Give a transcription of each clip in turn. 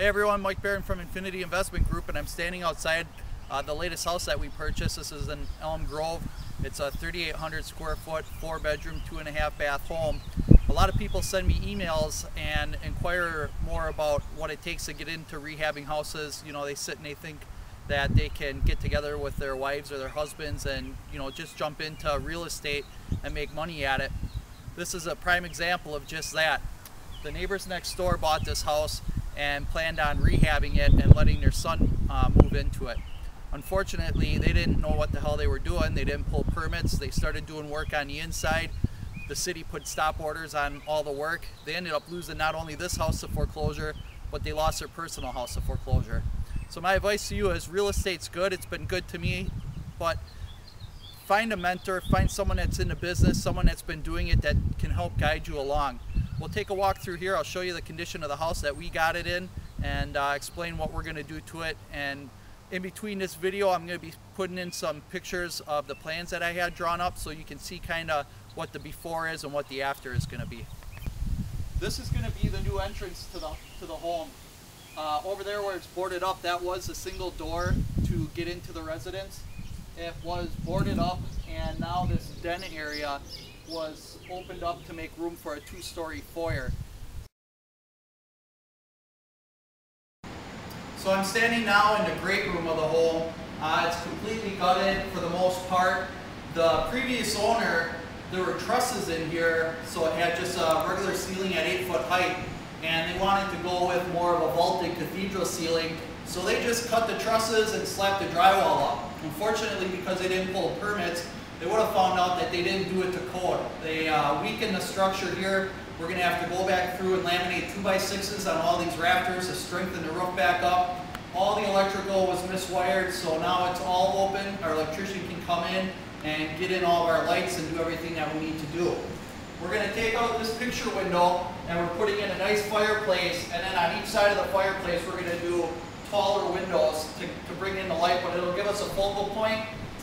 Hey everyone, Mike Barron from Infinity Investment Group, and I'm standing outside the latest house that we purchased. This is in Elm Grove. It's a 3,800 square foot, 4-bedroom, 2.5 bath home. A lot of people send me emails and inquire more about what it takes to get into rehabbing houses. You know, they sit and they think that they can get together with their wives or their husbands and, you know, just jump into real estate and make money at it. This is a prime example of just that. The neighbors next door bought this house and planned on rehabbing it and letting their son move into it. Unfortunately, they didn't know what the hell they were doing. They didn't pull permits. They started doing work on the inside. The city put stop orders on all the work. They ended up losing not only this house to foreclosure, but they lost their personal house to foreclosure. So my advice to you is real estate's good. It's been good to me, but find a mentor, find someone that's in the business, someone that's been doing it that can help guide you along. We'll take a walk through here. I'll show you the condition of the house that we got it in and explain what we're going to do to it. And in between this video, I'm going to be putting in some pictures of the plans that I had drawn up so you can see kind of what the before is and what the after is going to be. This is going to be the new entrance to the home. Over there where it's boarded up, that was a single door to get into the residence. It was boarded up, and now this den area was opened up to make room for a 2-story foyer. So I'm standing now in the great room of the home. It's completely gutted for the most part. The previous owner, there were trusses in here, so it had just a regular ceiling at 8-foot height, and they wanted to go with more of a vaulted cathedral ceiling, so they just cut the trusses and slapped the drywall up. Unfortunately, because they didn't pull permits, they would have found out that they didn't do it to code. They weakened the structure here. We're going to have to go back through and laminate 2x6s on all these rafters to strengthen the roof back up. All the electrical was miswired, so now it's all open. Our electrician can come in and get in all of our lights and do everything that we need to do. We're going to take out this picture window and we're putting in a nice fireplace, and then on each side of the fireplace we're going to do taller windows to bring in the light, but it'll give us a focal point.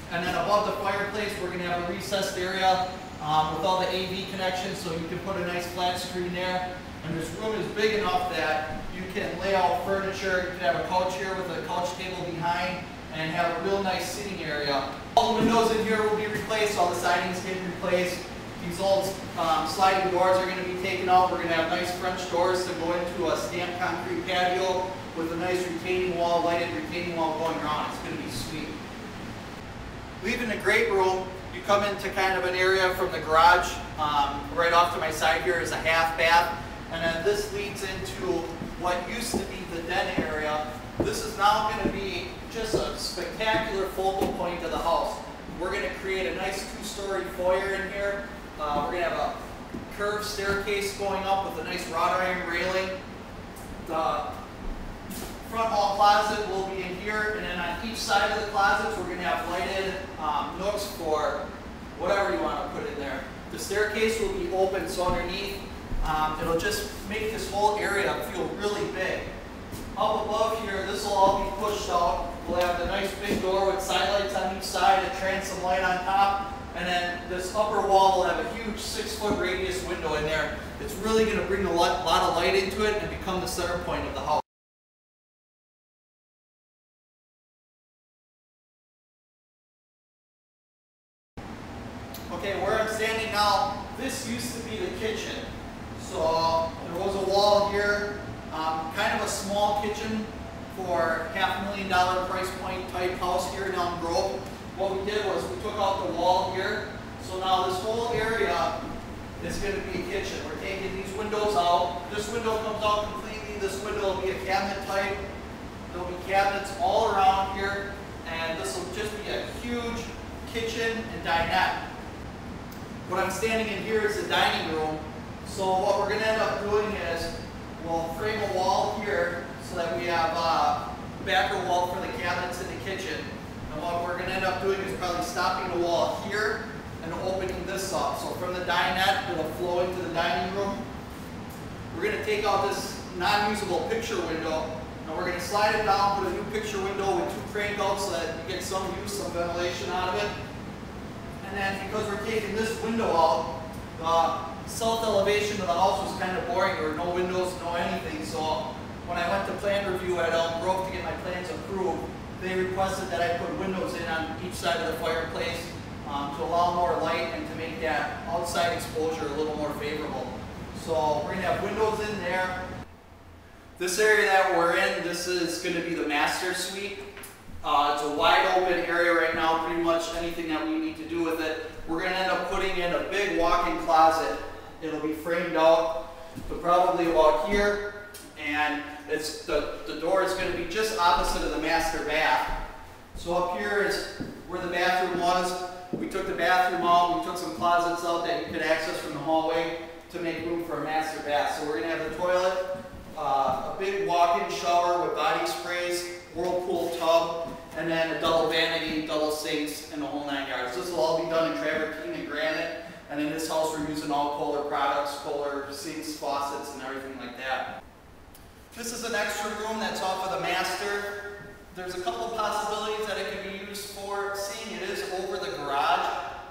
And then above the fireplace, we're going to have a recessed area with all the AV connections, so you can put a nice flat screen there. And this room is big enough that you can lay out furniture. You can have a couch here with a couch table behind and have a real nice sitting area. All the windows in here will be replaced. All the siding's getting replaced. These old sliding doors are going to be taken out. We're going to have nice French doors to go into a stamped concrete patio with a nice retaining wall, lighted retaining wall going around. It's going to be sweet. Leaving the great room, you come into kind of an area from the garage. Right off to my side here is a half bath, and then this leads into what used to be the den area. This is now going to be just a spectacular focal point of the house. We're going to create a nice 2-story foyer in here. We're going to have a curved staircase going up with a nice wrought iron railing. The front hall closet will be in here, and then on each side of the closets we're going to have lighted nooks for whatever you want to put in there. The staircase will be open, so underneath it'll just make this whole area feel really big. Up above here, this will all be pushed out. We'll have the nice big door with sidelights on each side, a transom light on top, and then this upper wall will have a huge 6-foot radius window in there. It's really going to bring a lot of light into it and become the center point of the house. Okay, where I'm standing now, this used to be the kitchen. So there was a wall here, kind of a small kitchen for $500,000 price point type house here in Elm Grove. What we did was we took out the wall here. So now this whole area is going to be a kitchen. We're taking these windows out. This window comes out completely. This window will be a cabinet type. There'll be cabinets all around here, and this will just be a huge kitchen and dinette. What I'm standing in here is the dining room. So what we're going to end up doing is we'll frame a wall here so that we have a backer wall for the cabinets in the kitchen. And what we're going to end up doing is probably stopping the wall here and opening this up. So from the dinette, it'll flow into the dining room. We're going to take out this non-usable picture window, and we're going to slide it down, put a new picture window with 2 crane belts so that you get some use, some ventilation out of it. And then because we're taking this window out, the south elevation of the house was kind of boring. There were no windows, no anything. So when I went to plan review at Elm Grove to get my plans approved, they requested that I put windows in on each side of the fireplace to allow more light and to make that outside exposure a little more favorable. So we're going to have windows in there. This area that we're in, this is going to be the master suite. It's a wide open area right now, pretty much anything that we need to do with it. We're going to end up putting in a big walk-in closet. It'll be framed out to probably about here, and it's the door is going to be just opposite of the master bath. So up here is where the bathroom was. We took the bathroom out, we took some closets out that you could access from the hallway to make room for a master bath. So we're going to have the toilet, a big walk-in shower with body sprays, whirlpool tub, and then a double vanity, double sinks, and the whole 9 yards. This will all be done in travertine and granite, and in this house we're using all Kohler products, Kohler sinks, faucets, and everything like that. This is an extra room that's off of the master. There's a couple of possibilities that it could be used for. Seeing it is over the garage,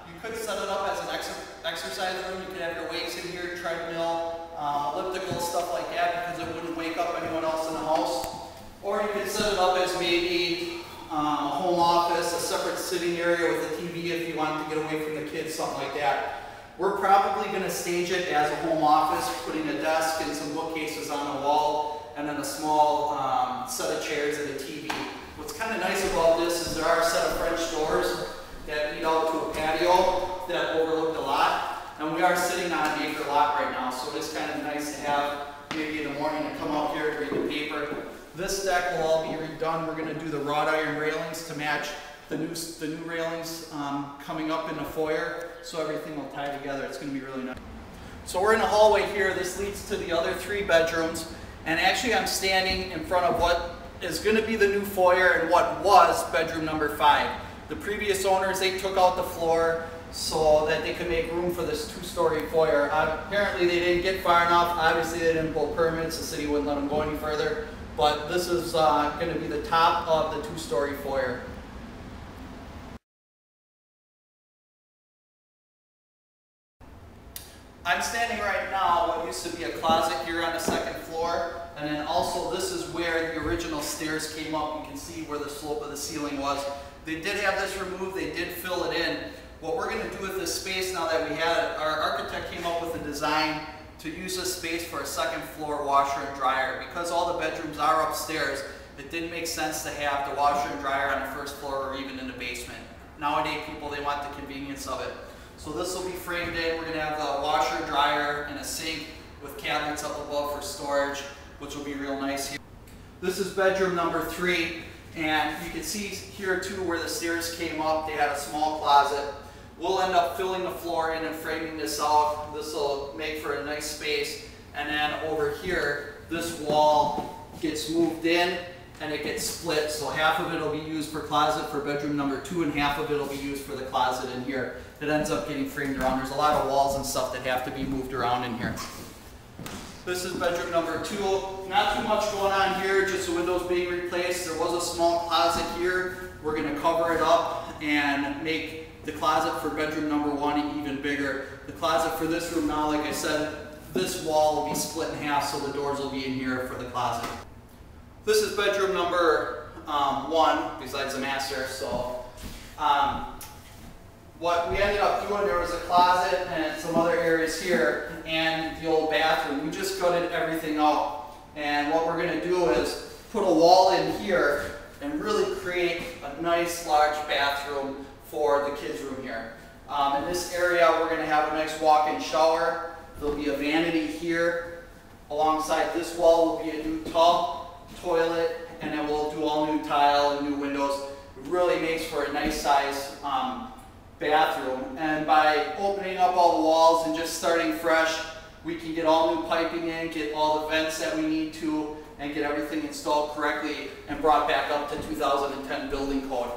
you could set it up as an exercise room. You could have your weights in here, treadmill, elliptical, stuff like that, because it wouldn't wake up anyone else in the house. Or you could set it up as maybe a home office, a separate sitting area with a TV if you wanted to get away from the kids, something like that. We're probably going to stage it as a home office, putting a desk and some bookcases on the wall, and then a small set of chairs and a TV. What's kind of nice about this is there are a set of French doors that lead out to a patio that overlook the lot. And we are sitting on an acre lot right now, so it is kind of nice to have maybe in the morning to come out here and read the paper. This deck will all be redone. We're going to do the wrought iron railings to match the new railings coming up in the foyer, so everything will tie together. It's going to be really nice. So we're in the hallway here. This leads to the other 3 bedrooms, and actually I'm standing in front of what is going to be the new foyer and what was bedroom number 5. The previous owners, they took out the floor so that they could make room for this 2-story foyer. Apparently they didn't get far enough. Obviously they didn't pull permits. The city wouldn't let them go any further. But this is going to be the top of the 2-story foyer. I'm standing right now what used to be a closet here on the 2nd floor, and then also this is where the original stairs came up. You can see where the slope of the ceiling was. They did have this removed, they did fill it in. What we're going to do with this space now that we had it, our architect came up with a design to use this space for a 2nd floor washer and dryer. Because all the bedrooms are upstairs, it didn't make sense to have the washer and dryer on the 1st floor or even in the basement. Nowadays people, they want the convenience of it. So this will be framed in. We're going to have the washer, dryer, and a sink with cabinets up above for storage, which will be real nice here. This is bedroom number 3, and you can see here too where the stairs came up. They had a small closet. We'll end up filling the floor in and framing this out. This will make for a nice space. And then over here, this wall gets moved in and it gets split. So half of it will be used for closet for bedroom number 2 and half of it will be used for the closet in here. It ends up getting framed around. There's a lot of walls and stuff that have to be moved around in here. This is bedroom number 2. Not too much going on here, just the windows being replaced. There was a small closet here. We're going to cover it up and make the closet for bedroom number 1 even bigger. The closet for this room now, like I said, this wall will be split in half, so the doors will be in here for the closet. This is bedroom number 1, besides the master. So what we ended up doing, there was a closet and some other areas here and the old bathroom. We just gutted everything out. And what we're going to do is put a wall in here and really create a nice large bathroom for the kids' room here. In this area, we're going to have a nice walk-in shower. There'll be a vanity here. Alongside this wall will be a new tub, toilet, and then we'll do all new tile and new windows. It really makes for a nice size bathroom. And by opening up all the walls and just starting fresh, we can get all new piping in, get all the vents that we need to, and get everything installed correctly and brought back up to 2010 building code.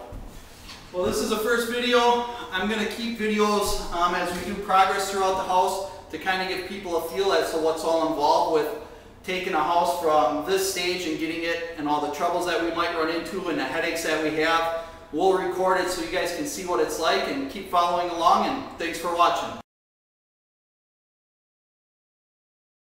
Well, this is the first video. I'm going to keep videos as we do progress throughout the house to kind of give people a feel as to what's all involved with taking a house from this stage and getting it, and all the troubles that we might run into and the headaches that we have. We'll record it so you guys can see what it's like, and keep following along, and thanks for watching.